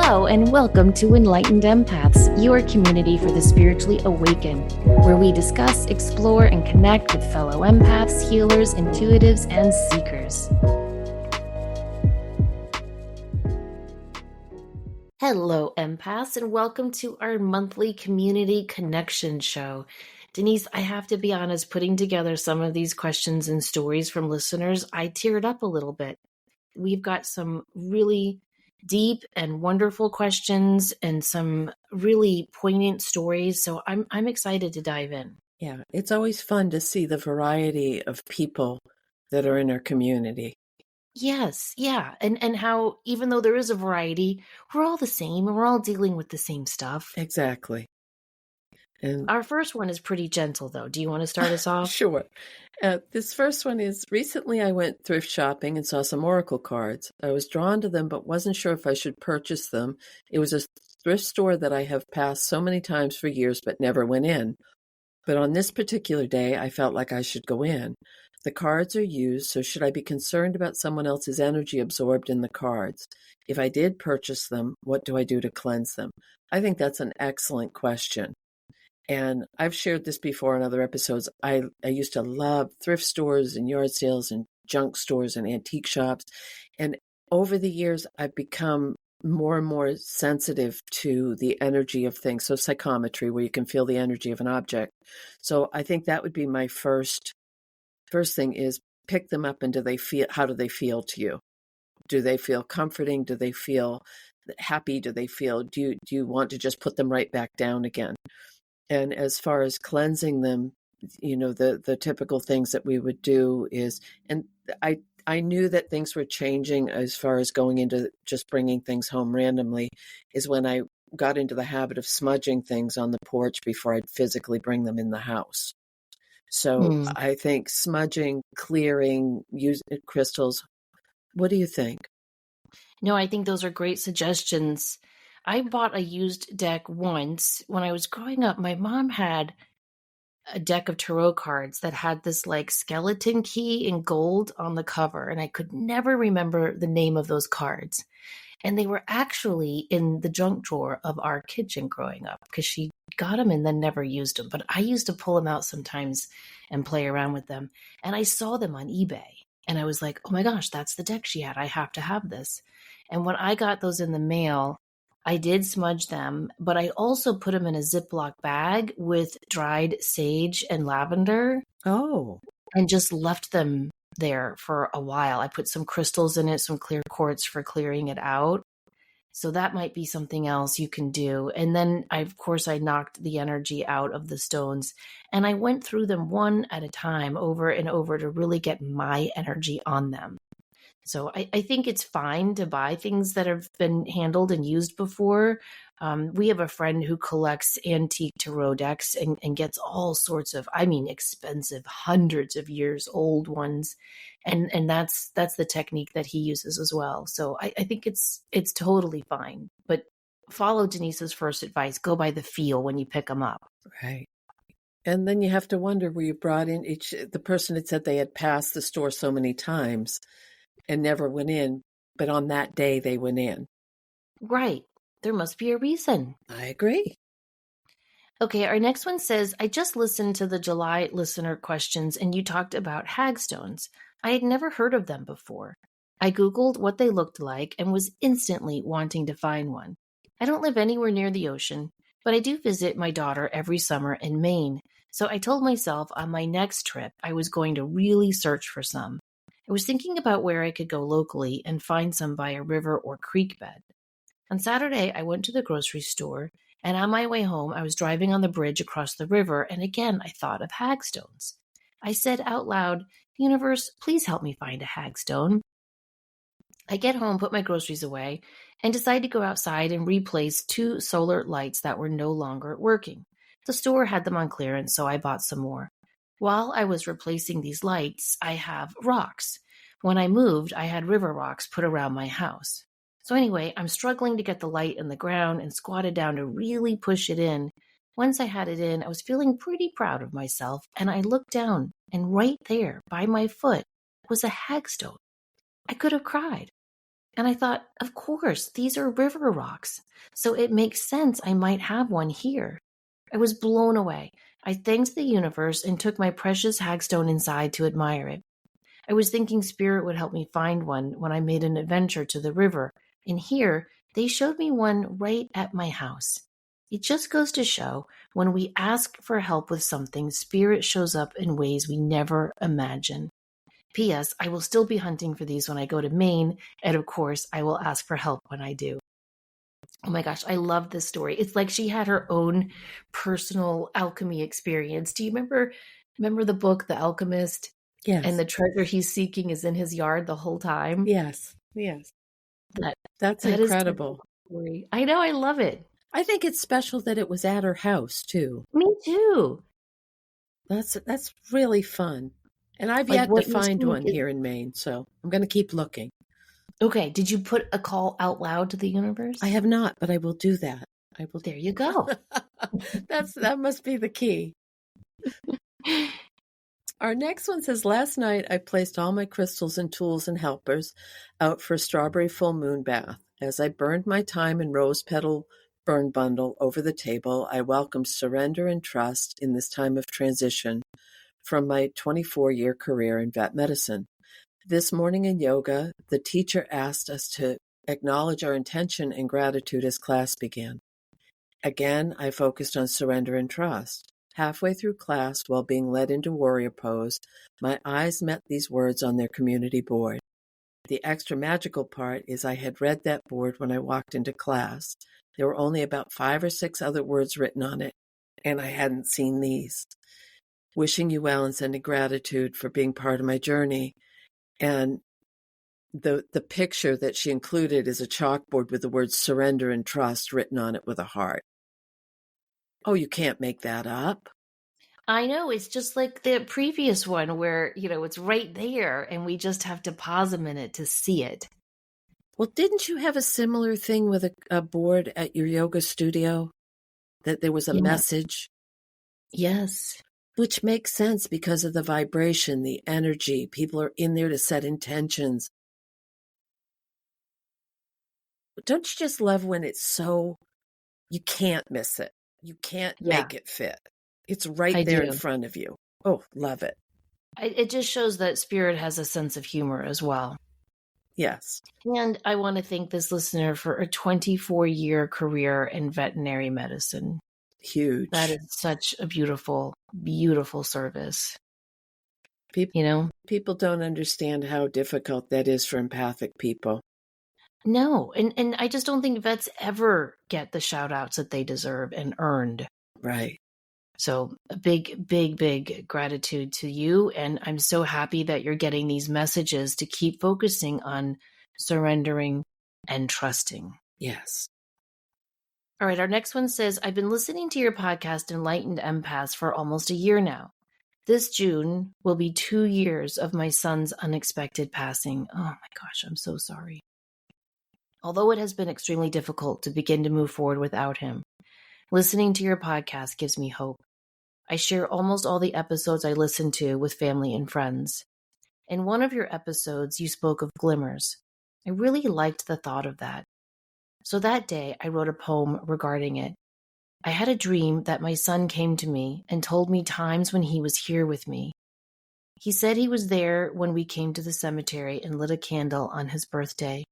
Hello and welcome to Enlightened Empaths, your community for the spiritually awakened, where we discuss, explore, and connect with fellow empaths, healers, intuitives, and seekers. Hello, empaths, and welcome to our monthly community connection show. Denise, I have to be honest, putting together some of these questions and stories from listeners, I teared up a little bit. We've got some really deep and wonderful questions and some really poignant stories. So I'm excited to dive in. Yeah, it's always fun to see the variety of people that are in our community. Yes, yeah. And how even though there is a variety, we're all the same and we're all dealing with the same stuff. Exactly. And Our first one is pretty gentle though. Do you want to start us off? sure. This first one is recently I went thrift shopping and saw some oracle cards. I was drawn to them, but wasn't sure if I should purchase them. It was a thrift store that I have passed so many times for years, but never went in. But on this particular day, I felt like I should go in. The cards are used, so should I be concerned about someone else's energy absorbed in the cards? If I did purchase them, what do I do to cleanse them? I think that's an excellent question. And I've shared this before in other episodes. I used to love thrift stores and yard sales and junk stores and antique shops. And over the years, I've become more and more sensitive to the energy of things. So psychometry, where you can feel the energy of an object. So I think that would be my first thing is pick them up and how do they feel to you? Do they feel comforting? Do they feel happy? Do you want to just put them right back down again? And as far as cleansing them, the typical things that we would do is, and I knew that things were changing as far as going into just bringing things home randomly, is when I got into the habit of smudging things on the porch before I'd physically bring them in the house. So I think smudging, clearing, using crystals. What do you think? No, I think those are great suggestions. I bought a used deck once when I was growing up. My mom had a deck of tarot cards that had this like skeleton key in gold on the cover, and I could never remember the name of those cards. And they were actually in the junk drawer of our kitchen growing up because she got them and then never used them. But I used to pull them out sometimes and play around with them. And I saw them on eBay and I was like, oh my gosh, that's the deck she had. I have to have this. And when I got those in the mail, I did smudge them, but I also put them in a Ziploc bag with dried sage and lavender. Oh. And just left them there for a while. I put some crystals in it, some clear quartz for clearing it out. So that might be something else you can do. And then I knocked the energy out of the stones and I went through them one at a time over and over to really get my energy on them. So I think it's fine to buy things that have been handled and used before. We have a friend who collects antique tarot decks and gets all sorts of, expensive, hundreds of years old ones. And that's the technique that he uses as well. So I think it's totally fine. But follow Denise's first advice. Go by the feel when you pick them up. Right. And then you have to wonder, were you brought in the person had said they had passed the store so many times and never went in, but on that day they went in. Right. There must be a reason. I agree. Okay, our next one says, I just listened to the July listener questions and you talked about hagstones. I had never heard of them before. I Googled what they looked like and was instantly wanting to find one. I don't live anywhere near the ocean, but I do visit my daughter every summer in Maine. So I told myself on my next trip I was going to really search for some. I was thinking about where I could go locally and find some by a river or creek bed. On Saturday, I went to the grocery store, and on my way home, I was driving on the bridge across the river, and again, I thought of hagstones. I said out loud, Universe, please help me find a hagstone. I get home, put my groceries away, and decide to go outside and replace 2 solar lights that were no longer working. The store had them on clearance, so I bought some more. While I was replacing these lights, I have rocks. When I moved, I had river rocks put around my house. So anyway, I'm struggling to get the light in the ground and squatted down to really push it in. Once I had it in, I was feeling pretty proud of myself, and I looked down, and right there, by my foot, was a hagstone. I could have cried. And I thought, of course, these are river rocks. So it makes sense I might have one here. I was blown away. I thanked the universe and took my precious hagstone inside to admire it. I was thinking Spirit would help me find one when I made an adventure to the river, and here they showed me one right at my house. It just goes to show when we ask for help with something, Spirit shows up in ways we never imagine. P.S. I will still be hunting for these when I go to Maine, and of course, I will ask for help when I do. Oh my gosh, I love this story. It's like she had her own personal alchemy experience. Do you remember the book The Alchemist? And Yes. the treasure he's seeking is in his yard the whole time? Yes. Yes. That That's that is such a incredible. story. I know, I love it. I think it's special that it was at her house too. Me too. That's really fun. And I've Like yet to what you find seek one is here in Maine, so I'm going to keep looking. okay. Did you put a call out loud to the universe? I have not, but I will do that. I will. There you go. That must be the key. Our next one says, last night I placed all my crystals and tools and helpers out for a strawberry full moon bath. As I burned my thyme and rose petal burn bundle over the table, I welcomed surrender and trust in this time of transition from my 24-year career in vet medicine. This morning in yoga, the teacher asked us to acknowledge our intention and gratitude as class began. Again, I focused on surrender and trust. Halfway through class, while being led into warrior pose, my eyes met these words on their community board. The extra magical part is I had read that board when I walked into class. There were only about 5 or 6 other words written on it, and I hadn't seen these. Wishing you well and sending gratitude for being part of my journey. And the picture that she included is a chalkboard with the words surrender and trust written on it with a heart. Oh, you can't make that up. I know. It's just like the previous one where, it's right there and we just have to pause a minute to see it. Well, didn't you have a similar thing with a board at your yoga studio? That there was a message? Yes. Which makes sense because of the vibration, the energy. People are in there to set intentions. But don't you just love when it's so, you can't miss it. You can't make it fit. It's right there in front of you. Oh, love it. It just shows that Spirit has a sense of humor as well. Yes. And I want to thank this listener for a 24-year career in veterinary medicine. Huge. That is such a beautiful, beautiful service. People don't understand how difficult that is for empathic people. No, and I just don't think vets ever get the shout outs that they deserve and earned. Right. So a big, big, big gratitude to you. And I'm so happy that you're getting these messages to keep focusing on surrendering and trusting. Yes. All right. Our next one says, I've been listening to your podcast, Enlightened Empaths, for almost a year now. This June will be 2 years of my son's unexpected passing. Oh my gosh, I'm so sorry. Although it has been extremely difficult to begin to move forward without him, listening to your podcast gives me hope. I share almost all the episodes I listen to with family and friends. In one of your episodes, you spoke of glimmers. I really liked the thought of that. So that day, I wrote a poem regarding it. I had a dream that my son came to me and told me times when he was here with me. He said he was there when we came to the cemetery and lit a candle on his birthday,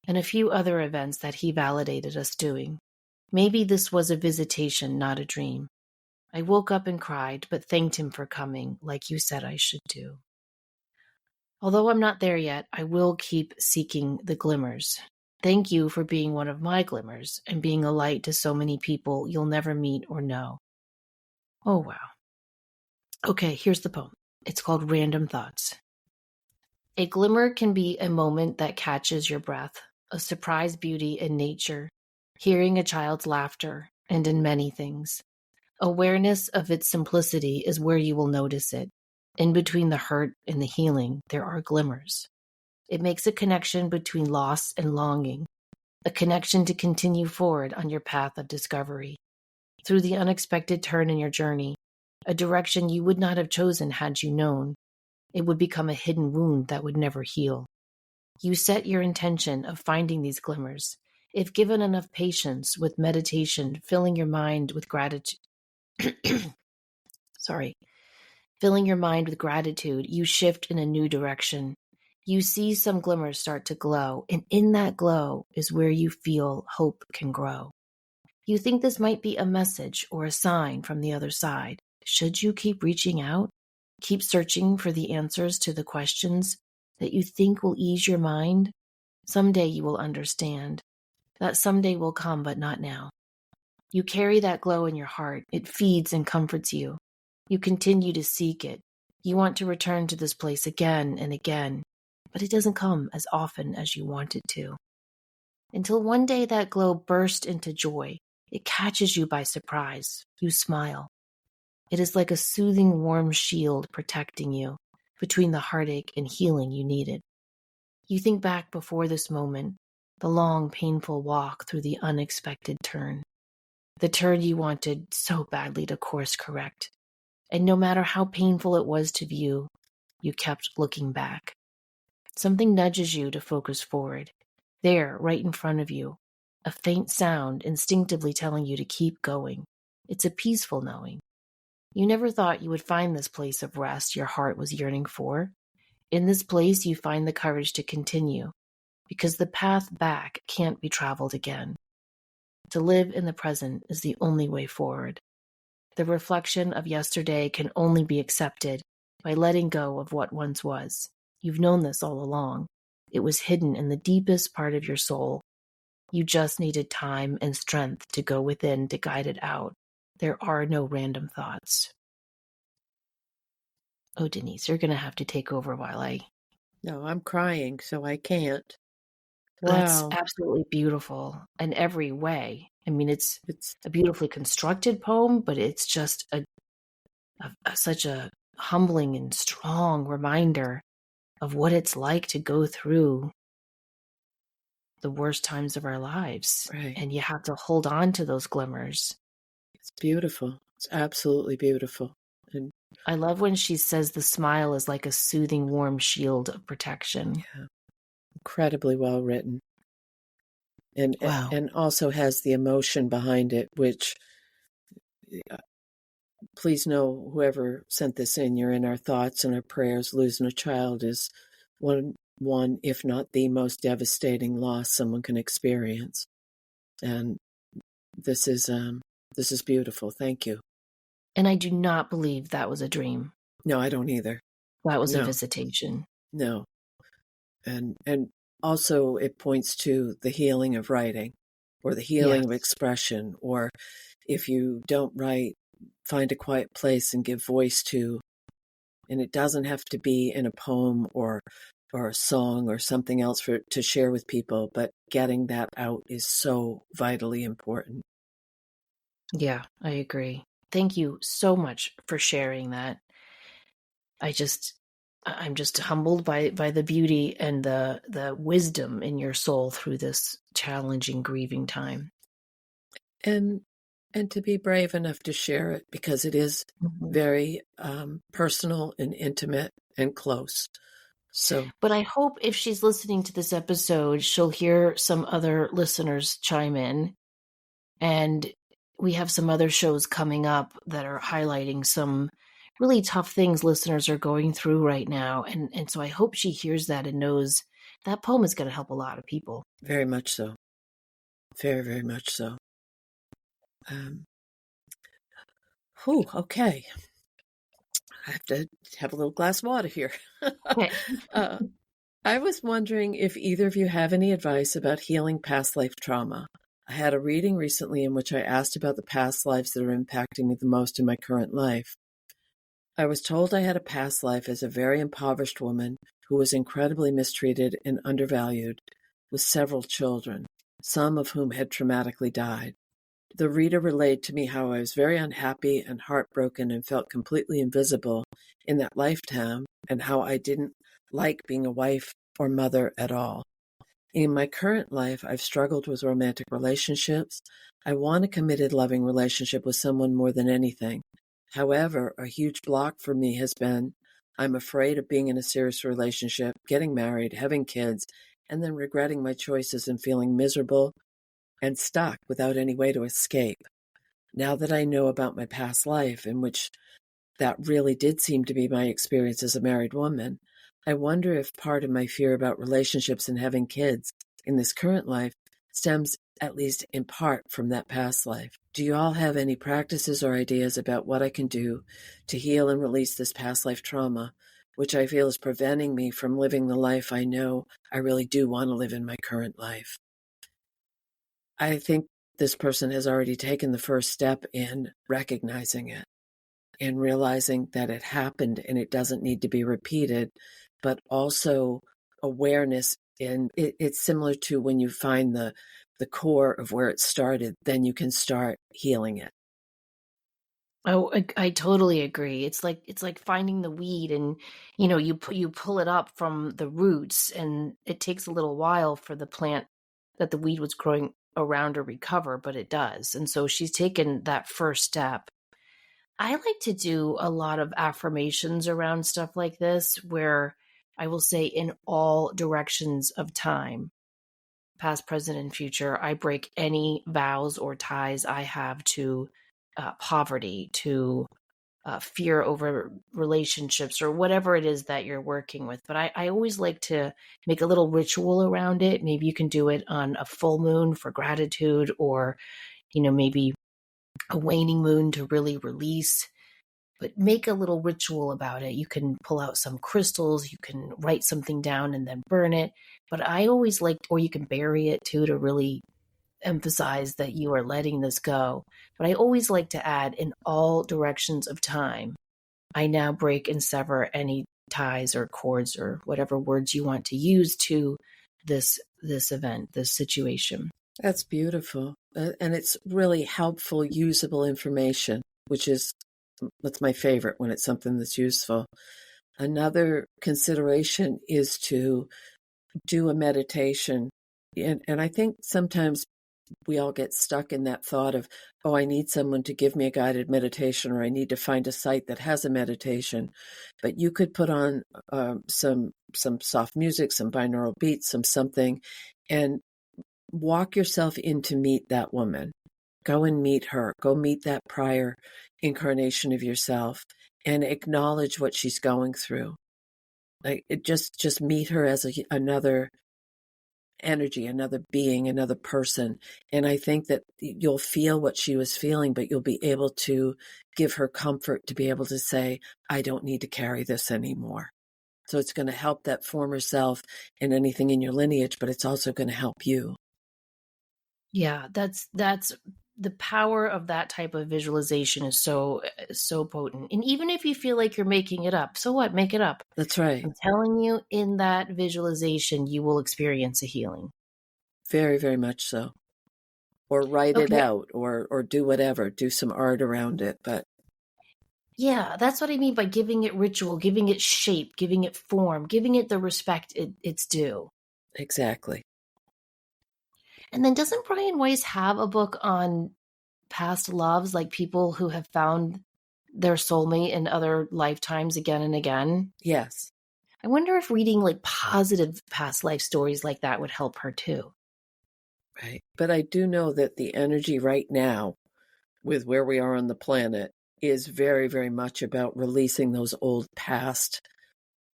and a few other events that he validated us doing. Maybe this was a visitation, not a dream. I woke up and cried, but thanked him for coming, like you said I should do. Although I'm not there yet, I will keep seeking the glimmers. Thank you for being one of my glimmers and being a light to so many people you'll never meet or know. Oh, wow. Okay, here's the poem. It's called Random Thoughts. A glimmer can be a moment that catches your breath, a surprise beauty in nature, hearing a child's laughter, and in many things. Awareness of its simplicity is where you will notice it. In between the hurt and the healing, there are glimmers. It makes a connection between loss and longing, a connection to continue forward on your path of discovery. Through the unexpected turn in your journey, a direction you would not have chosen had you known, it would become a hidden wound that would never heal. You set your intention of finding these glimmers. If given enough patience with meditation, filling your mind with gratitude, sorry, filling your mind with gratitude, you shift in a new direction. You see some glimmers start to glow, and in that glow is where you feel hope can grow. You think this might be a message or a sign from the other side. Should you keep reaching out? Keep searching for the answers to the questions that you think will ease your mind? Someday you will understand. That someday will come, but not now. You carry that glow in your heart. It feeds and comforts you. You continue to seek it. You want to return to this place again and again, but it doesn't come as often as you want it to. Until one day that glow bursts into joy. It catches you by surprise. You smile. It is like a soothing, warm shield protecting you between the heartache and healing you needed. You think back before this moment, the long, painful walk through the unexpected turn. The turn you wanted so badly to course correct. And no matter how painful it was to view, you kept looking back. Something nudges you to focus forward. There, right in front of you, a faint sound instinctively telling you to keep going. It's a peaceful knowing. You never thought you would find this place of rest your heart was yearning for. In this place, you find the courage to continue, because the path back can't be traveled again. To live in the present is the only way forward. The reflection of yesterday can only be accepted by letting go of what once was. You've known this all along. It was hidden in the deepest part of your soul. You just needed time and strength to go within to guide it out. There are no random thoughts. Oh, Denise, you're going to have to take over while I... No, I'm crying, so I can't. That's Wow. absolutely beautiful in every way. I mean, it's It's a beautifully constructed poem, but it's just such a humbling and strong reminder of what it's like to go through the worst times of our lives. right. And you have to hold on to those glimmers. It's beautiful. It's absolutely beautiful. And I love when she says the smile is like a soothing, warm shield of protection. yeah, incredibly well written. And Wow. and also has the emotion behind it, which please know whoever sent this in, you're in our thoughts and our prayers. Losing a child is one, if not the most devastating loss someone can experience. And this is beautiful. Thank you. And I do not believe that was a dream. No, I don't either. That was a No, visitation. no. And also it points to the healing of writing or the healing of Yes. expression, or if you don't write, find a quiet place and give voice to. And it doesn't have to be in a poem or a song or something else to share with people, but getting that out is so vitally important. Yeah, I agree. Thank you so much for sharing that. I'm just humbled by the beauty and the wisdom in your soul through this challenging grieving time. And to be brave enough to share it, because it is Mhm. very personal and intimate and close. So But I hope if she's listening to this episode, she'll hear some other listeners chime in. And we have some other shows coming up that are highlighting some really tough things listeners are going through right now. And so I hope she hears that and knows that poem is going to help a lot of people. very much so. Very, very much so. Okay. I have to have a little glass of water here. Okay. uh, I was wondering if either of you have any advice about healing past life trauma. I had a reading recently in which I asked about the past lives that are impacting me the most in my current life. I was told I had a past life as a very impoverished woman who was incredibly mistreated and undervalued, with several children, some of whom had traumatically died. The reader relayed to me how I was very unhappy and heartbroken and felt completely invisible in that lifetime, and how I didn't like being a wife or mother at all. In my current life, I've struggled with romantic relationships. I want a committed, loving relationship with someone more than anything. However, a huge block for me has been I'm afraid of being in a serious relationship, getting married, having kids, and then regretting my choices and feeling miserable and stuck without any way to escape. Now that I know about my past life, in which that really did seem to be my experience as a married woman, I wonder if part of my fear about relationships and having kids in this current life stems, at least in part, from that past life. Do you all have any practices or ideas about what I can do to heal and release this past life trauma, which I feel is preventing me from living the life I know I really do want to live in my current life? I think this person has already taken the first step in recognizing it and realizing that it happened and it doesn't need to be repeated, but also awareness. And it's similar to when you find the core of where it started, then you can start healing it. Oh, I totally agree. It's like finding the weed, and you pull it up from the roots, and it takes a little while for the plant that the weed was growing around to recover, but it does. And so she's taken that first step. I like to do a lot of affirmations around stuff like this, where I will say, in all directions of time, past, present, and future, I break any vows or ties I have to poverty, to fear over relationships, or whatever it is that you're working with. But I always like to make a little ritual around it. Maybe you can do it on a full moon for gratitude, or, maybe a waning moon to really release. But make a little ritual about it. You can pull out some crystals, you can write something down and then burn it. But I always like, or you can bury it too, to really emphasize that you are letting this go. But I always like to add, in all directions of time, I now break and sever any ties or cords, or whatever words you want to use, to this event, this situation. That's beautiful. And it's really helpful, usable information, that's my favorite when it's something that's useful. Another consideration is to do a meditation. And I think sometimes we all get stuck in that thought of, oh, I need someone to give me a guided meditation, or I need to find a site that has a meditation. But you could put on some soft music, some binaural beats, something, and walk yourself in to meet that woman. Go and meet her. Go meet that prior incarnation of yourself and acknowledge what she's going through. Like, just meet her as another energy, another being, another person. And I think that you'll feel what she was feeling, but you'll be able to give her comfort to be able to say, I don't need to carry this anymore. So it's going to help that former self and anything in your lineage, but it's also going to help you. Yeah, that's the power of that type of visualization is so potent. And even if you feel like you're making it up, so what? Make it up. That's right. I'm telling you, in that visualization, you will experience a healing. Very, very much so. Or write it Okay. out, or do whatever, do some art around it. But Yeah, that's what I mean by giving it ritual, giving it shape, giving it form, giving it the respect it's due. exactly. And then, doesn't Brian Weiss have a book on past loves, like people who have found their soulmate in other lifetimes again and again? Yes. I wonder if reading like positive past life stories like that would help her too. Right. But I do know that the energy right now, with where we are on the planet, is very, very much about releasing those old past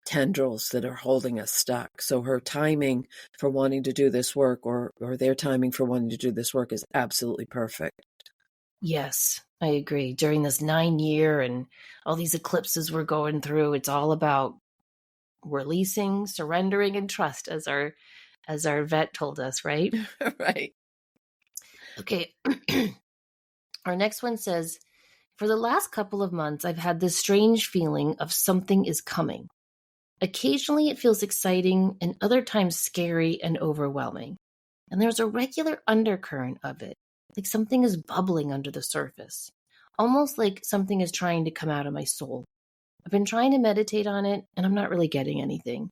tendrils that are holding us stuck. So her timing for wanting to do this work, or their timing for wanting to do this work, is absolutely perfect. Yes, I agree. During this 9 year and all these eclipses we're going through, it's all about releasing, surrendering, and trust, as our vet told us, right? Right. Okay. Our next one says, for the last couple of months, I've had this strange feeling of something is coming. Occasionally it feels exciting, and other times scary and overwhelming. And there's a regular undercurrent of it, like something is bubbling under the surface, almost like something is trying to come out of my soul. I've been trying to meditate on it, and I'm not really getting anything.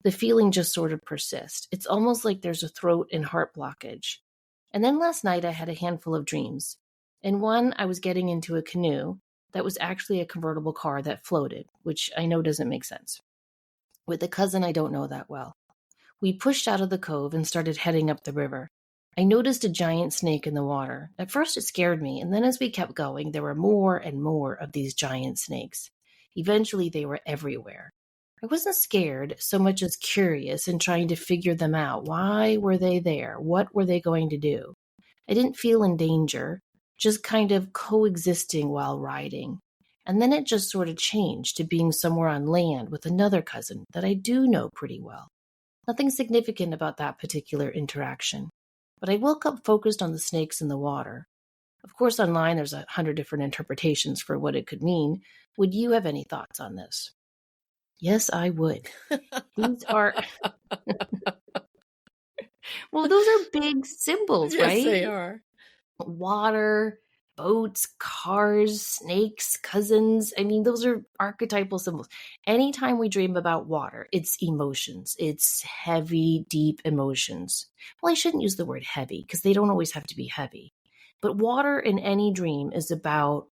The feeling just sort of persists. It's almost like there's a throat and heart blockage. And then last night I had a handful of dreams. In one, I was getting into a canoe, that was actually a convertible car that floated, which I know doesn't make sense. With a cousin I don't know that well. We pushed out of the cove and started heading up the river. I noticed a giant snake in the water. At first it scared me, and then as we kept going, there were more and more of these giant snakes. Eventually they were everywhere. I wasn't scared so much as curious and trying to figure them out. Why were they there? What were they going to do? I didn't feel in danger, just kind of coexisting while riding. And then it just sort of changed to being somewhere on land with another cousin that I do know pretty well. Nothing significant about that particular interaction. But I woke up focused on the snakes in the water. Of course, online there's 100 different interpretations for what it could mean. Would you have any thoughts on this? Yes, I would. These are, well, those are big symbols, Yes, right? they are. Water, boats, cars, snakes, cousins. I mean, those are archetypal symbols. Anytime we dream about water, it's emotions. It's heavy, deep emotions. Well, I shouldn't use the word heavy because they don't always have to be heavy. But water in any dream is about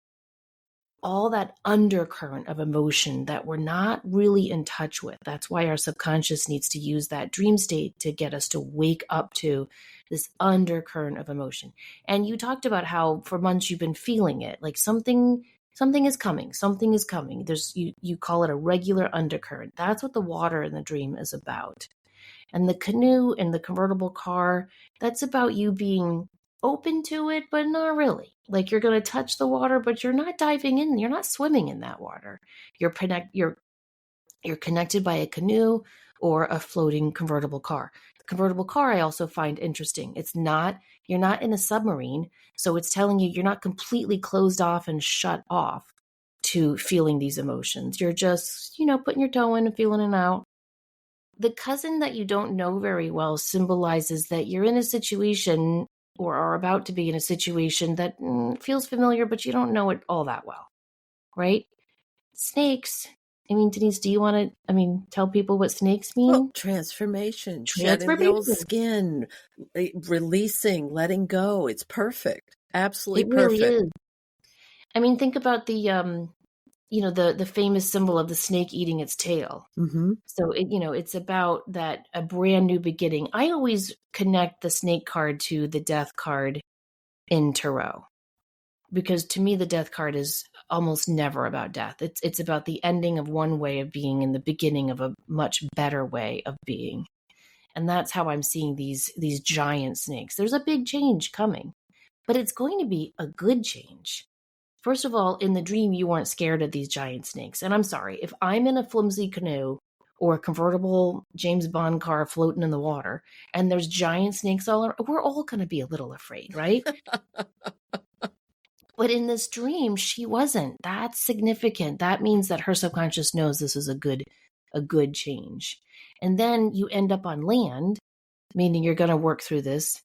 all that undercurrent of emotion that we're not really in touch with. That's why our subconscious needs to use that dream state to get us to wake up to this undercurrent of emotion. And you talked about how for months you've been feeling it, like something is coming, something is coming. There's you call it a regular undercurrent. That's what the water in the dream is about. And the canoe and the convertible car, that's about you being open to it, but not really. Like you're going to touch the water, but you're not diving in. You're not swimming in that water. You're connected by a canoe or a floating convertible car. The convertible car I also find interesting. You're not in a submarine, so it's telling you you're not completely closed off and shut off to feeling these emotions. You're just, putting your toe in and feeling it out. The cousin that you don't know very well symbolizes that you're in a situation or are about to be in a situation that feels familiar, but you don't know it all that well, right? Snakes. I mean, Denise, do you want to, tell people what snakes mean? Well, transformation, shedding the old skin, releasing, letting go. It's perfect. Absolutely It really perfect. is. I mean, think about the famous symbol of the snake eating its tail. Mm-hmm. So it's about that a brand new beginning. I always connect the snake card to the death card in tarot, because to me the death card is almost never about death. It's about the ending of one way of being and the beginning of a much better way of being. And that's how I'm seeing these giant snakes. There's a big change coming, but it's going to be a good change. First of all, in the dream, you weren't scared of these giant snakes. And I'm sorry, if I'm in a flimsy canoe or a convertible James Bond car floating in the water and there's giant snakes all around, we're all going to be a little afraid, right? But in this dream, she wasn't. That's significant. That means that her subconscious knows this is a good change. And then you end up on land, meaning you're going to work through this,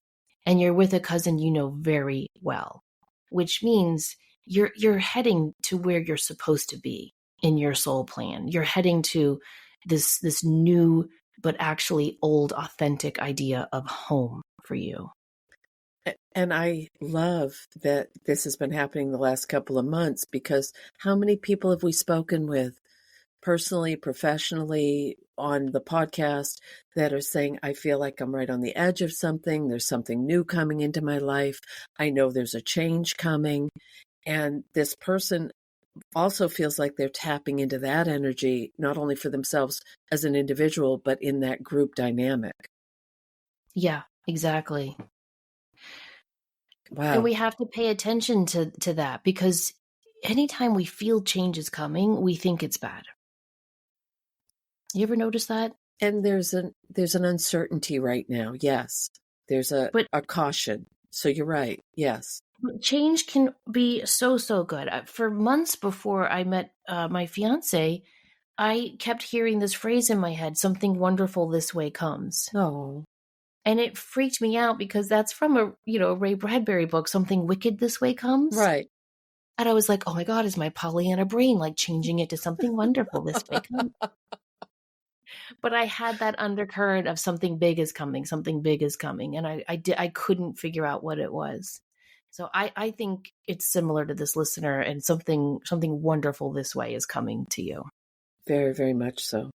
and you're with a cousin you know very well, which means you're heading to where you're supposed to be in your soul plan. You're heading to this new but actually old authentic idea of home for you. And I love that this has been happening the last couple of months, because how many people have we spoken with personally, professionally, on the podcast that are saying, I feel like I'm right on the edge of something. There's something new coming into my life. I know there's a change coming. And this person also feels like they're tapping into that energy, not only for themselves as an individual, but in that group dynamic. Yeah, exactly. Wow. And we have to pay attention to that, because anytime we feel change is coming, we think it's bad. You ever notice that? And there's an uncertainty right now. Yes. There's a caution. So you're right. Yes. Change can be so good. For months before I met my fiance, I kept hearing this phrase in my head, something wonderful this way comes. Oh. And it freaked me out because that's from a Ray Bradbury book, Something Wicked This Way Comes. Right. And I was like, oh my God, is my Pollyanna brain like changing it to something wonderful this way comes? But I had that undercurrent of something big is coming, and I couldn't figure out what it was. So I think it's similar to this listener, and something wonderful this way is coming to you. Very, very much so.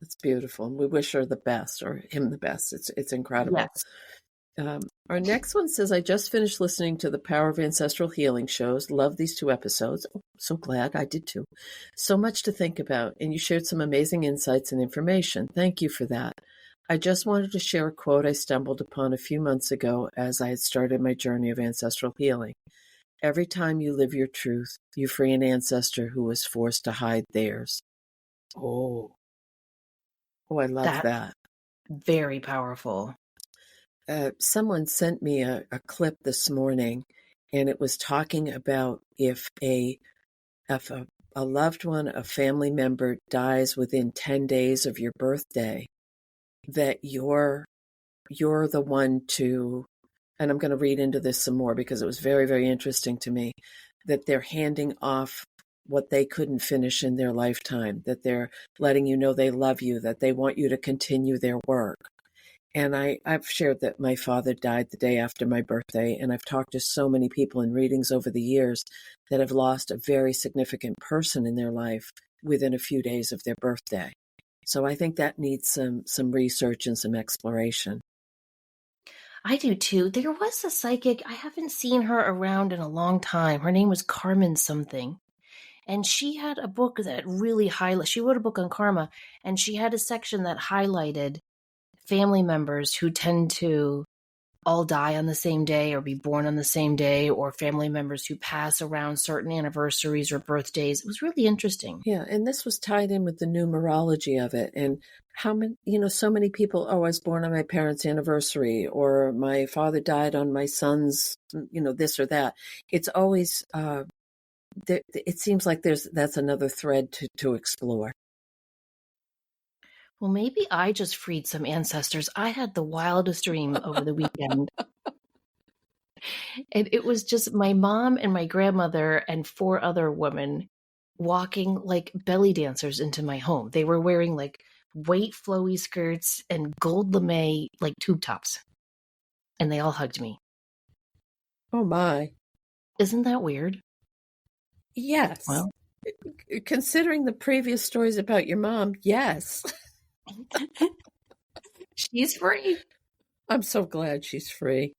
It's beautiful. And we wish her the best, or him the best. It's incredible. Yes. Our next one says, I just finished listening to the Power of Ancestral Healing shows. Love these 2 episodes. Oh, so glad I did too. So much to think about, and you shared some amazing insights and information. Thank you for that. I just wanted to share a quote I stumbled upon a few months ago as I had started my journey of ancestral healing. Every time you live your truth, you free an ancestor who was forced to hide theirs. Oh, I love That's that. very powerful. Someone sent me a clip this morning, and it was talking about if a loved one, a family member dies within 10 days of your birthday, that you're the one to, and I'm going to read into this some more because it was very, very interesting to me, that they're handing off what they couldn't finish in their lifetime, that they're letting you know they love you, that they want you to continue their work. And I've shared that my father died the day after my birthday, and I've talked to so many people in readings over the years that have lost a very significant person in their life within a few days of their birthday. So I think that needs some research and some exploration. I do too. There was a psychic, I haven't seen her around in a long time. Her name was Carmen something. And she had a book that really she wrote a book on karma, and she had a section that highlighted family members who tend to all die on the same day or be born on the same day, or family members who pass around certain anniversaries or birthdays. It was really interesting. Yeah, and this was tied in with the numerology of it, and how many, so many people, I was born on my parents' anniversary, or my father died on my son's, this or that. It's always, it seems like that's another thread to explore. Well, maybe I just freed some ancestors. I had the wildest dream over the weekend. And it was just my mom and my grandmother and 4 other women walking like belly dancers into my home. They were wearing like white flowy skirts and gold lame like tube tops. And they all hugged me. Oh my. Isn't that weird? Yes. Well, Considering the previous stories about your mom, yes. she's free. I'm so glad she's free.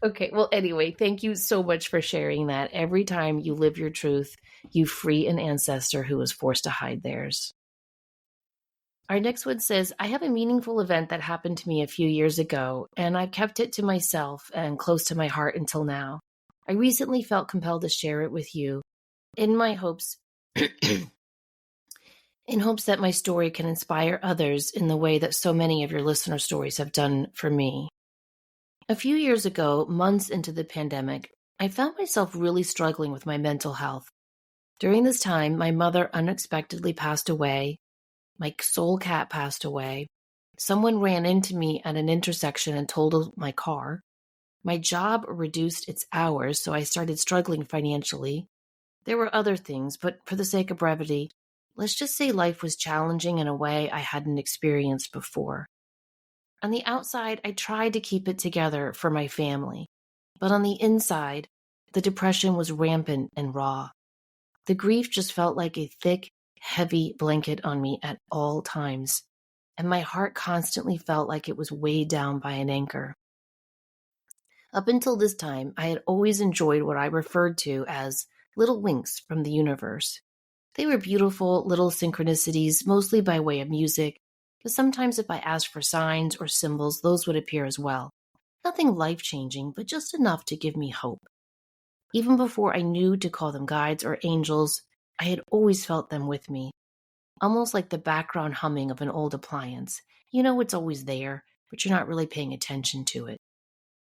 Okay. Well, anyway, thank you so much for sharing that. Every time you live your truth, you free an ancestor who was forced to hide theirs. Our next one says, I have a meaningful event that happened to me a few years ago, and I've kept it to myself and close to my heart until now. I recently felt compelled to share it with you in my hopes in hopes that my story can inspire others in the way that so many of your listener stories have done for me. A few years ago, months into the pandemic, I found myself really struggling with my mental health. During this time, my mother unexpectedly passed away. My soul cat passed away. Someone ran into me at an intersection and totaled my car. My job reduced its hours, so I started struggling financially. There were other things, but for the sake of brevity, let's just say life was challenging in a way I hadn't experienced before. On the outside, I tried to keep it together for my family, but on the inside, the depression was rampant and raw. The grief just felt like a thick, heavy blanket on me at all times, and my heart constantly felt like it was weighed down by an anchor. Up until this time, I had always enjoyed what I referred to as little winks from the universe. They were beautiful little synchronicities, mostly by way of music, but sometimes if I asked for signs or symbols, those would appear as well. Nothing life-changing, but just enough to give me hope. Even before I knew to call them guides or angels, I had always felt them with me, almost like the background humming of an old appliance. You know it's always there, but you're not really paying attention to it.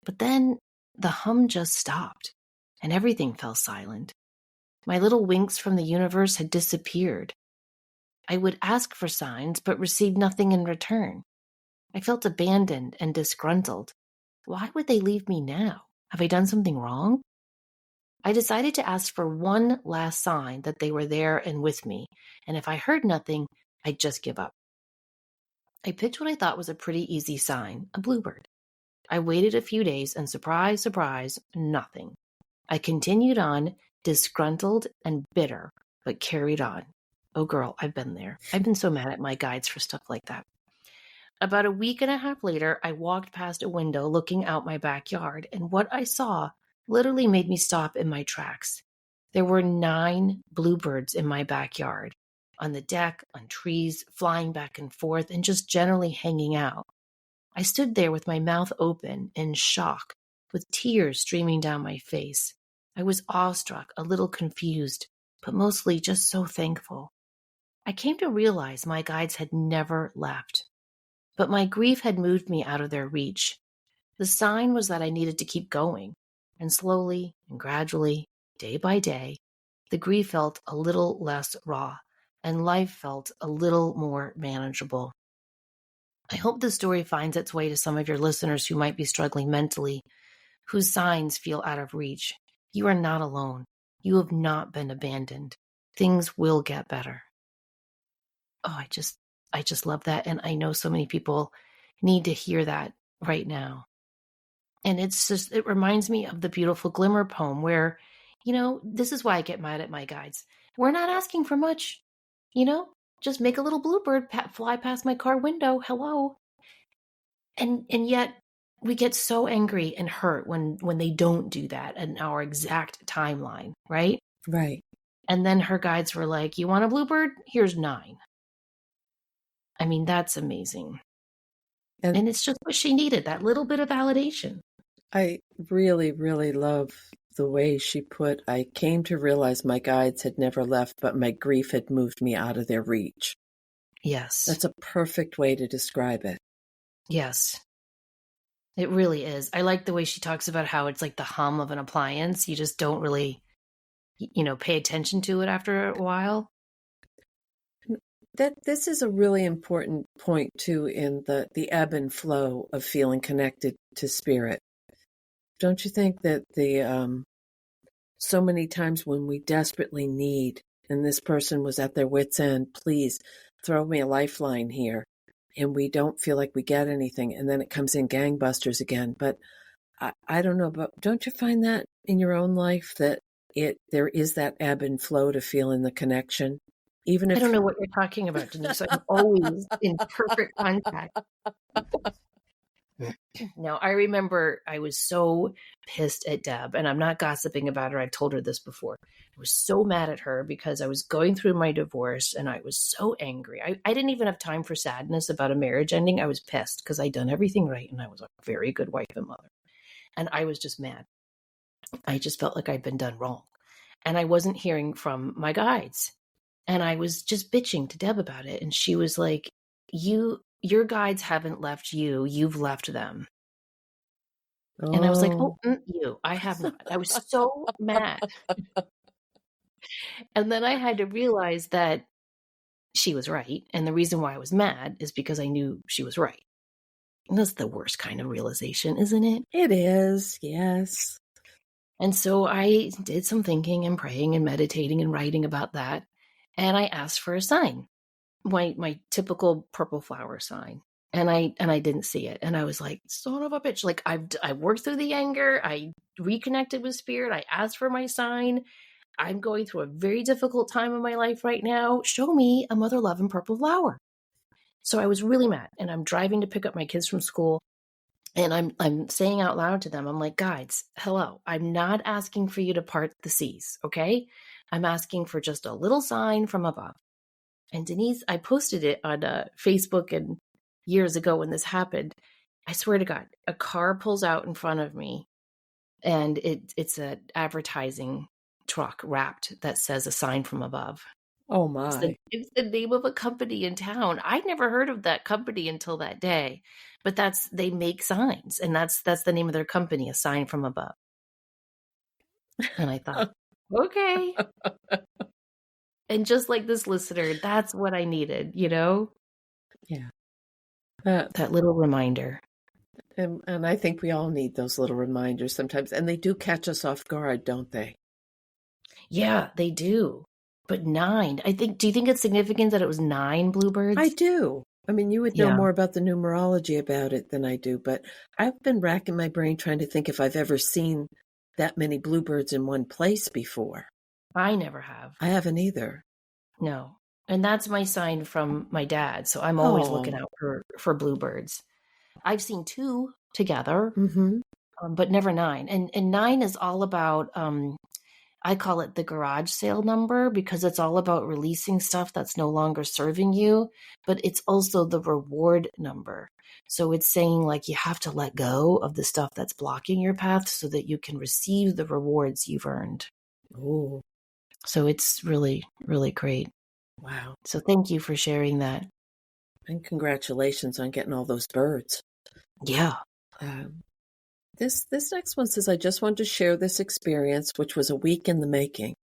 But then the hum just stopped, and everything fell silent. My little winks from the universe had disappeared. I would ask for signs, but received nothing in return. I felt abandoned and disgruntled. Why would they leave me now? Have I done something wrong? I decided to ask for one last sign that they were there and with me, and if I heard nothing, I'd just give up. I picked what I thought was a pretty easy sign, a bluebird. I waited a few days and surprise, surprise, nothing. I continued on, disgruntled and bitter, but carried on. Oh, girl, I've been there. I've been so mad at my guides for stuff like that. About a week and a half later, I walked past a window looking out my backyard, and what I saw literally made me stop in my tracks. There were 9 bluebirds in my backyard, on the deck, on trees, flying back and forth, and just generally hanging out. I stood there with my mouth open in shock, with tears streaming down my face. I was awestruck, a little confused, but mostly just so thankful. I came to realize my guides had never left, but my grief had moved me out of their reach. The sign was that I needed to keep going, and slowly and gradually, day by day, the grief felt a little less raw, and life felt a little more manageable. I hope this story finds its way to some of your listeners who might be struggling mentally, whose signs feel out of reach. You are not alone. You have not been abandoned. Things will get better. Oh, I just love that. And I know so many people need to hear that right now. And it reminds me of the beautiful Glimmer poem where, this is why I get mad at my guides. We're not asking for much, just make a little bluebird fly past my car window. Hello. And yet we get so angry and hurt when they don't do that in our exact timeline, right? Right. And then her guides were like, you want a bluebird? Here's 9. I mean, that's amazing. And it's just what she needed, that little bit of validation. I really, really love the way she put, I came to realize my guides had never left, but my grief had moved me out of their reach. Yes. That's a perfect way to describe it. Yes. It really is. I like the way she talks about how it's like the hum of an appliance. You just don't really, pay attention to it after a while. This is a really important point too in the ebb and flow of feeling connected to spirit. Don't you think that so many times when we desperately need, and this person was at their wit's end, please throw me a lifeline here, and we don't feel like we get anything, and then it comes in gangbusters again. But I don't know, but don't you find that in your own life that there is that ebb and flow to feeling the connection? Even if I don't know what you're talking about, Denise. I'm always in perfect contact. Now, I remember I was so pissed at Deb, and I'm not gossiping about her. I've told her this before. I was so mad at her because I was going through my divorce, and I was so angry. I didn't even have time for sadness about a marriage ending. I was pissed because I'd done everything right, and I was a very good wife and mother. And I was just mad. I just felt like I'd been done wrong. And I wasn't hearing from my guides. And I was just bitching to Deb about it. And she was like, your guides haven't left you. You've left them. Oh. And I was like, I have not. I was so mad. And then I had to realize that she was right. And the reason why I was mad is because I knew she was right. And that's the worst kind of realization, isn't it? It is, yes. And so I did some thinking and praying and meditating and writing about that. And I asked for a sign, my typical purple flower sign. And I didn't see it. And I was like, son of a bitch. Like I worked through the anger. I reconnected with spirit. I asked for my sign. I'm going through a very difficult time in my life right now. Show me a mother loving purple flower. So I was really mad. And I'm driving to pick up my kids from school. And I'm saying out loud to them, I'm like, guides, hello. I'm not asking for you to part the seas. Okay. I'm asking for just a little sign from above. And Denise, I posted it on Facebook and years ago when this happened. I swear to God, a car pulls out in front of me and it's an advertising truck wrapped that says a sign from above. Oh my. It's the name of a company in town. I'd never heard of that company until that day, but they make signs and that's the name of their company, a sign from above. And I thought, okay. And just like this listener, that's what I needed, Yeah. That little reminder. And I think we all need those little reminders sometimes. And they do catch us off guard, don't they? Yeah, they do. But 9, do you think it's significant that it was 9 bluebirds? I do. I mean, you would know Yeah, more about the numerology about it than I do, but I've been racking my brain trying to think if I've ever seen that many bluebirds in one place before. I never have. I haven't either. No. And that's my sign from my dad. So I'm always looking Oh, out for bluebirds. I've seen two together, mm-hmm. but never nine. And nine is all about I call it the garage sale number because it's all about releasing stuff that's no longer serving you, but it's also the reward number. So it's saying like you have to let go of the stuff that's blocking your path so that you can receive the rewards you've earned. Oh, So it's really, really great. wow. So thank you for sharing that. And congratulations on getting all those birds. Yeah. Um, this next one says, I just wanted to share this experience, which was a week in the making.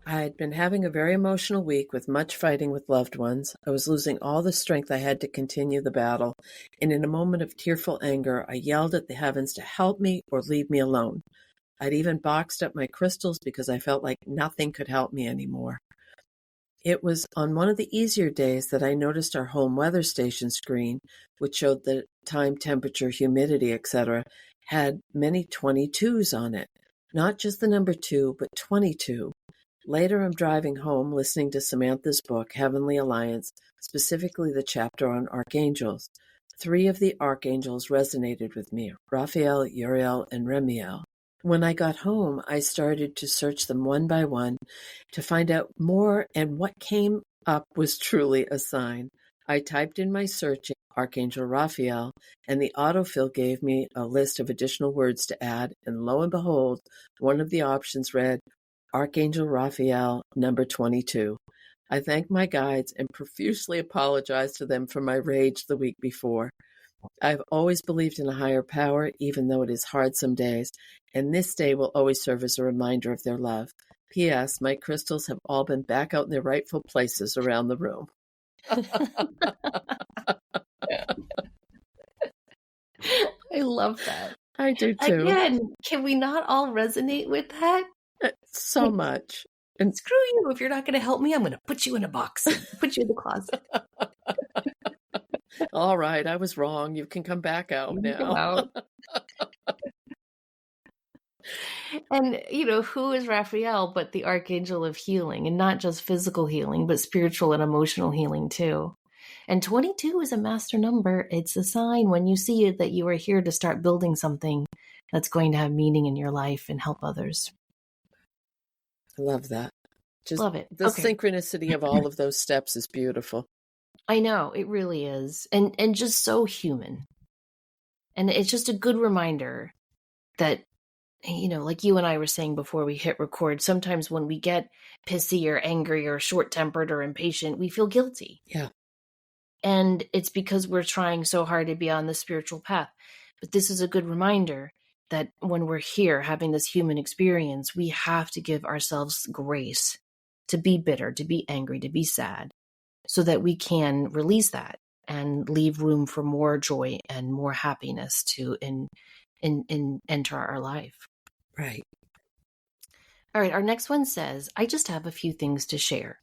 I had been having a very emotional week with much fighting with loved ones. I was losing all the strength I had to continue the battle, and in a moment of tearful anger, I yelled at the heavens to help me or leave me alone. I'd even boxed up my crystals because I felt like nothing could help me anymore. It was on one of the easier days that I noticed our home weather station screen, which showed the time, temperature, humidity, etc., had many 22s on it. Not just the number 2, but 22. Later, I'm driving home listening to Samantha's book, Heavenly Alliance, specifically the chapter on archangels. 3 of the archangels resonated with me: Raphael, Uriel, and Remiel. When I got home, I started to search them one by one to find out more, and what came up was truly a sign. I typed in my search Archangel Raphael, and the autofill gave me a list of additional words to add, and lo and behold, one of the options read Archangel Raphael, number 22. I thanked my guides and profusely apologized to them for my rage the week before. I've always believed in a higher power, even though it is hard some days, and this day will always serve as a reminder of their love. P.S. My crystals have all been back out in their rightful places around the room. I love that. I do too. Again, can we not all resonate with that? So Like, much. And screw you. If you're not going to help me, I'm going to put you in a box and put you in the closet. all right, I was wrong. You can come back out You come now. out. And, who is Raphael but the archangel of healing, and not just physical healing, but spiritual and emotional healing too. And 22 is a master number. It's a sign when you see it that you are here to start building something that's going to have meaning in your life and help others. I love that. Just Love it. the Okay. synchronicity of all of those steps is beautiful. I know, it really is. And just so human. And it's just a good reminder that, like you and I were saying before we hit record, sometimes when we get pissy or angry or short-tempered or impatient, we feel guilty. Yeah. And it's because we're trying so hard to be on the spiritual path. But this is a good reminder that when we're here having this human experience, we have to give ourselves grace to be bitter, to be angry, to be sad, so that we can release that and leave room for more joy and more happiness to enter our life. Right. All right, our next one says, I just have a few things to share.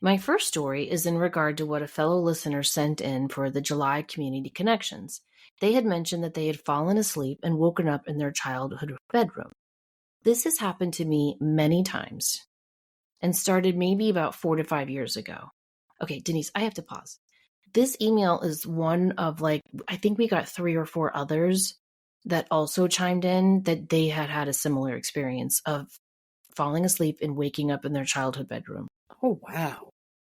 My first story is in regard to what a fellow listener sent in for the July Community Connections. They had mentioned that they had fallen asleep and woken up in their childhood bedroom. This has happened to me many times and started maybe about 4 to 5 years ago. Okay, Denise, I have to pause. This email is one of I think we got 3 or 4 others that also chimed in that they had a similar experience of falling asleep and waking up in their childhood bedroom. Oh, wow.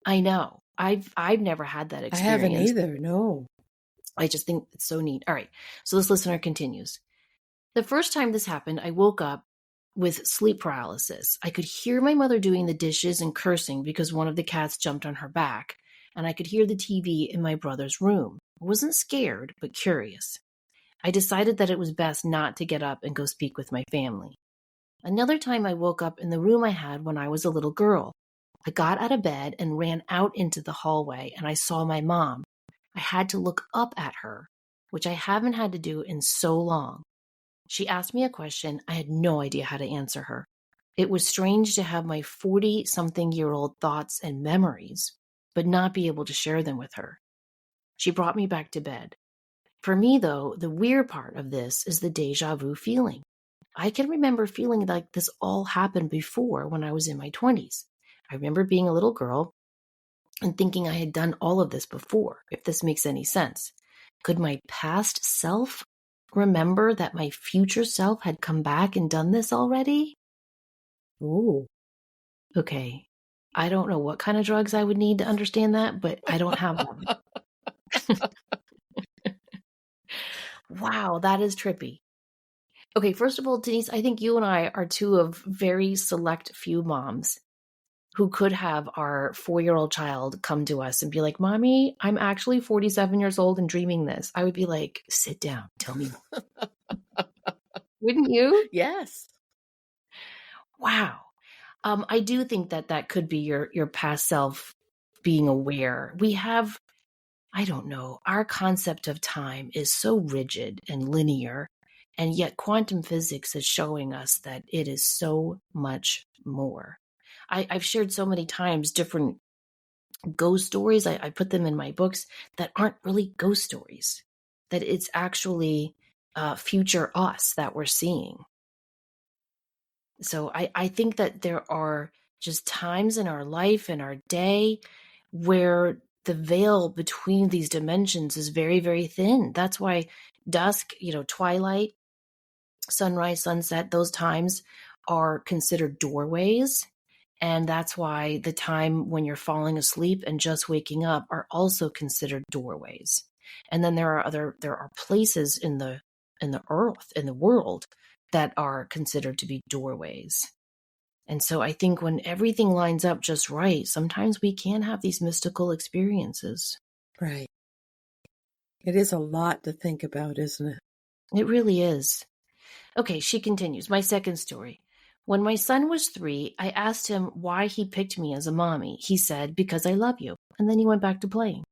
I know. I've never had that I haven't experience. either. No. I just think it's so neat. All right. So this listener continues. The first time this happened, I woke up with sleep paralysis. I could hear my mother doing the dishes and cursing because one of the cats jumped on her back, and I could hear the TV in my brother's room. I wasn't scared, but curious. I decided that it was best not to get up and go speak with my family. Another time I woke up in the room I had when I was a little girl. I got out of bed and ran out into the hallway, and I saw my mom. I had to look up at her, which I haven't had to do in so long. She asked me a question. I had no idea how to answer her. It was strange to have my 40-something-year-old thoughts and memories, but not be able to share them with her. She brought me back to bed. For me, though, the weird part of this is the deja vu feeling. I can remember feeling like this all happened before when I was in my 20s. I remember being a little girl and thinking I had done all of this before, if this makes any sense. Could my past self remember that my future self had come back and done this already? Ooh. Okay. I don't know what kind of drugs I would need to understand that, but I don't have them. Wow, that is trippy. Okay, first of all, Denise, I think you and I are two of very select few moms who could have our 4-year-old child come to us and be like, Mommy, I'm actually 47 years old and dreaming this. I would be like, sit down, tell me more. Wouldn't you? Yes. Wow. I do think that that could be your past self being aware. We have, I don't know, our concept of time is so rigid and linear, and yet quantum physics is showing us that it is so much more. I've shared so many times different ghost stories. I put them in my books that aren't really ghost stories, that it's actually future us that we're seeing. So I think that there are just times in our life and our day where the veil between these dimensions is very, very thin. That's why dusk, twilight, sunrise, sunset, those times are considered doorways. And that's why the time when you're falling asleep and just waking up are also considered doorways. And then there are places in the earth, in the world, that are considered to be doorways. And so I think when everything lines up just right, sometimes we can have these mystical experiences. Right. It is a lot to think about, isn't it? It really is. Okay, she continues. My second story. When my son was 3, I asked him why he picked me as a mommy. He said, because I love you. And then he went back to playing.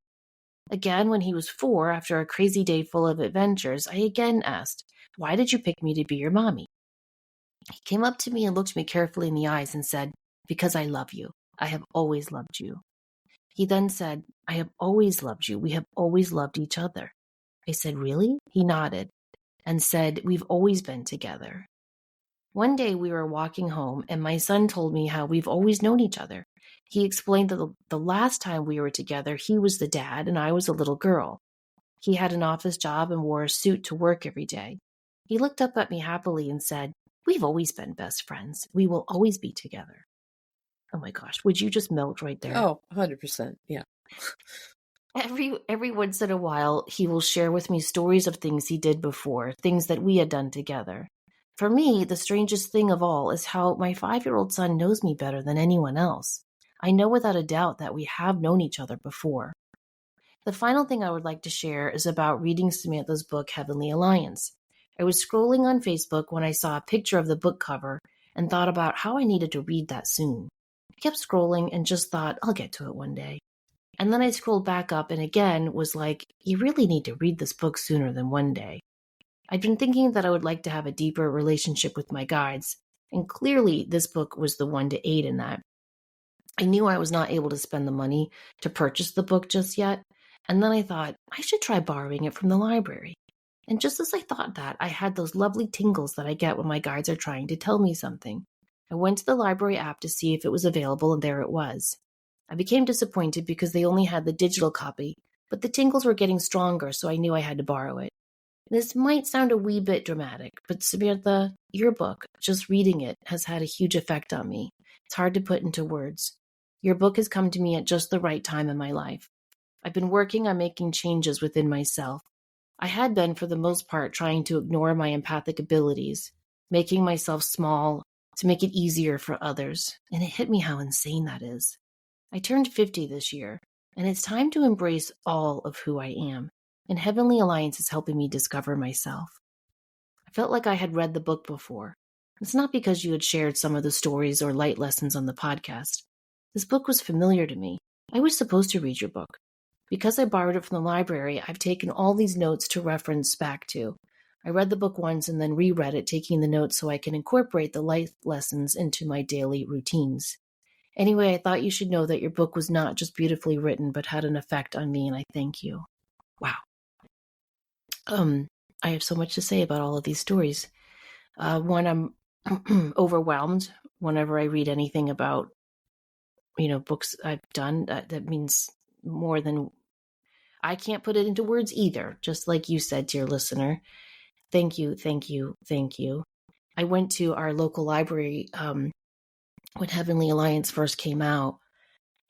Again, when he was 4, after a crazy day full of adventures, I again asked, why did you pick me to be your mommy? He came up to me and looked me carefully in the eyes and said, because I love you. I have always loved you. He then said, I have always loved you. We have always loved each other. I said, really? He nodded and said, we've always been together. One day we were walking home and my son told me how we've always known each other. He explained that the last time we were together, he was the dad and I was a little girl. He had an office job and wore a suit to work every day. He looked up at me happily and said, we've always been best friends. We will always be together. Oh my gosh, would you just melt right there? Oh, 100%. Yeah. Every once in a while, he will share with me stories of things he did before, things that we had done together. For me, the strangest thing of all is how my 5-year-old son knows me better than anyone else. I know without a doubt that we have known each other before. The final thing I would like to share is about reading Samantha's book, Heavenly Alliance. I was scrolling on Facebook when I saw a picture of the book cover and thought about how I needed to read that soon. I kept scrolling and just thought, I'll get to it one day. And then I scrolled back up and again was like, you really need to read this book sooner than one day. I'd been thinking that I would like to have a deeper relationship with my guides, and clearly this book was the one to aid in that. I knew I was not able to spend the money to purchase the book just yet, and then I thought, I should try borrowing it from the library. And just as I thought that, I had those lovely tingles that I get when my guides are trying to tell me something. I went to the library app to see if it was available, and there it was. I became disappointed because they only had the digital copy, but the tingles were getting stronger, so I knew I had to borrow it. This might sound a wee bit dramatic, but Samantha, your book, just reading it, has had a huge effect on me. It's hard to put into words. Your book has come to me at just the right time in my life. I've been working on making changes within myself. I had been, for the most part, trying to ignore my empathic abilities, making myself small to make it easier for others, and it hit me how insane that is. I turned 50 this year, and it's time to embrace all of who I am, and Heavenly Alliance is helping me discover myself. I felt like I had read the book before. It's not because you had shared some of the stories or light lessons on the podcast. This book was familiar to me. I was supposed to read your book. Because I borrowed it from the library, I've taken all these notes to reference back to. I read the book once and then reread it, taking the notes so I can incorporate the life lessons into my daily routines. Anyway, I thought you should know that your book was not just beautifully written, but had an effect on me, and I thank you. Wow. I have so much to say about all of these stories. One, I'm overwhelmed whenever I read anything about, books I've done. That means more than I can't put it into words either. Just like you said, dear listener, thank you, thank you, thank you. I went to our local library when Heavenly Alliance first came out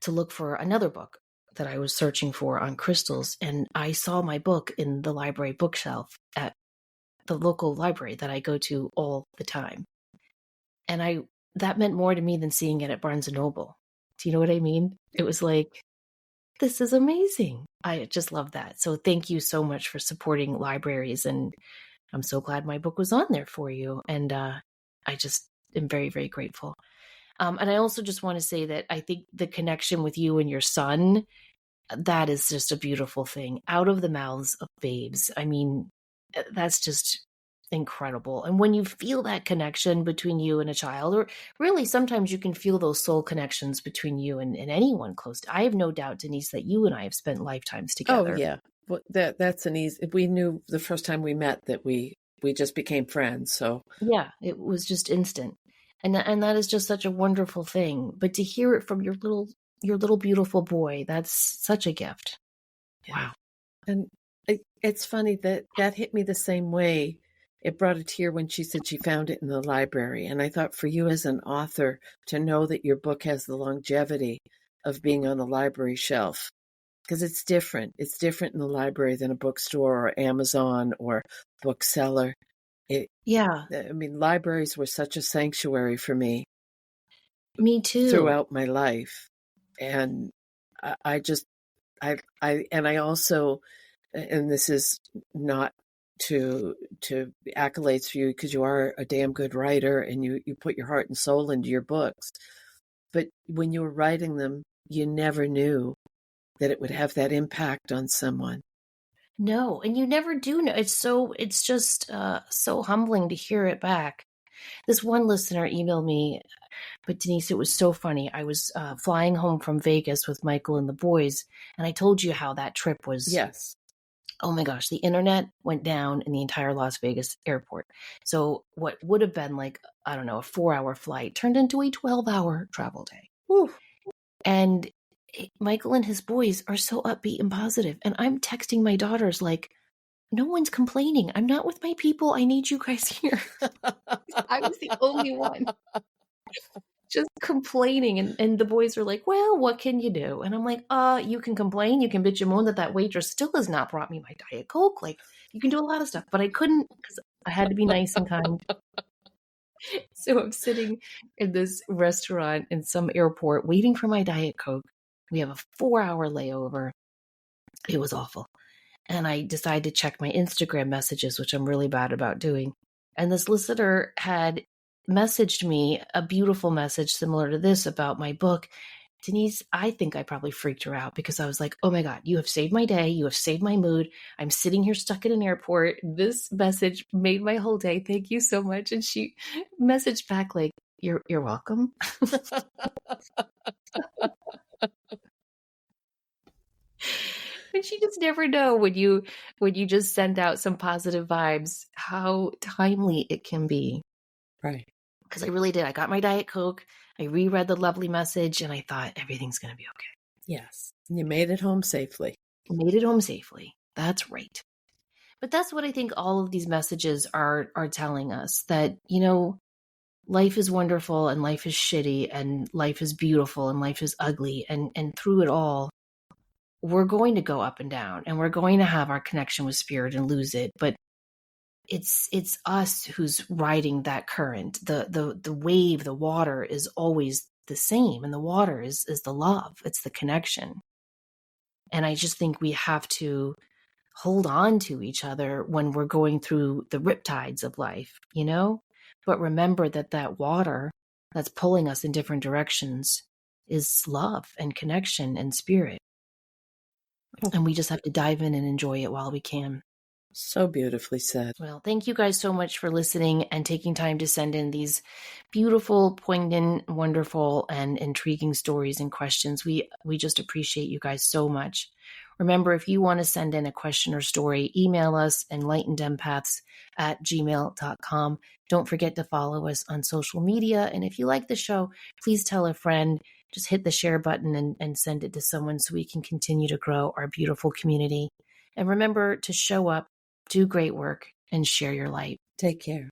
to look for another book that I was searching for on crystals, and I saw my book in the library bookshelf at the local library that I go to all the time. And that meant more to me than seeing it at Barnes and Noble. Do you know what I mean? It was like, this is amazing. I just love that. So thank you so much for supporting libraries. And I'm so glad my book was on there for you. And I just am very, very grateful. And I also just want to say that I think the connection with you and your son, that is just a beautiful thing. Out of the mouths of babes. I mean, that's just incredible. And when you feel that connection between you and a child, or really sometimes you can feel those soul connections between you and anyone close to, I have no doubt, Denise, that you and I have spent lifetimes Oh, together. yeah. Well, that's an easy. We knew the first time we met that we just became friends. So Yeah, it was just instant. And that is just such a wonderful thing. But to hear it from your little beautiful boy, that's such a gift. yeah. Wow. And it's funny that hit me the same way. It brought a tear when she said she found it in the library. And I thought, for you as an author to know that your book has the longevity of being on the library shelf, because it's different. It's different in the library than a bookstore or Amazon or bookseller. Yeah, I mean, libraries were such a sanctuary for me me too. throughout my life. And I just, and I also, and this is not to accolades for you, because you are a damn good writer and you put your heart and soul into your books. But when you were writing them, you never knew that it would have that impact on someone. No, and you never do know. It's just so humbling to hear it back. This one listener emailed me, but Denise, it was so funny. I was flying home from Vegas with Michael and the boys, and I told you how that trip was. Yes. Oh my gosh, the internet went down in the entire Las Vegas airport. So what would have been like, I don't know, a 4-hour flight turned into a 12-hour travel day. Whew. And Michael and his boys are so upbeat and positive. And I'm texting my daughters like, no one's complaining. I'm not with my people. I need you guys here. I was the only one just complaining. And the boys are like, well, what can you do? And I'm like, you can complain. You can bitch and moan that waitress still has not brought me my Diet Coke. Like, you can do a lot of stuff. But I couldn't, because I had to be nice and kind. So I'm sitting in this restaurant in some airport waiting for my Diet Coke. We have a 4-hour layover. It was awful. And I decided to check my Instagram messages, which I'm really bad about doing. And this listener had messaged me a beautiful message similar to this about my book. Denise, I think I probably freaked her out because I was like, oh my God, you have saved my day. You have saved my mood. I'm sitting here stuck in an airport. This message made my whole day. Thank you so much. And she messaged back like, you're welcome. And you just never know when you just send out some positive vibes, how timely it can be. Right. Because I really did. I got my Diet Coke. I reread the lovely message and I thought everything's going to be okay. Yes. And you made it home safely. Made it home safely. That's right. But that's what I think all of these messages are telling us, that, life is wonderful and life is shitty and life is beautiful and life is ugly. And through it all, we're going to go up and down and we're going to have our connection with spirit and lose it. But it's us who's riding that current. The wave, the water is always the same. And the water is the love. It's the connection. And I just think we have to hold on to each other when we're going through the riptides of life, but remember that water that's pulling us in different directions is love and connection and spirit. And we just have to dive in and enjoy it while we can. So beautifully said. Well, thank you guys so much for listening and taking time to send in these beautiful, poignant, wonderful, and intriguing stories and questions. We just appreciate you guys so much. Remember, if you want to send in a question or story, email us enlightenedempaths@gmail.com. Don't forget to follow us on social media. And if you like the show, please tell a friend. Just hit the share button and send it to someone so we can continue to grow our beautiful community. And remember to show up, do great work, and share your light. Take care.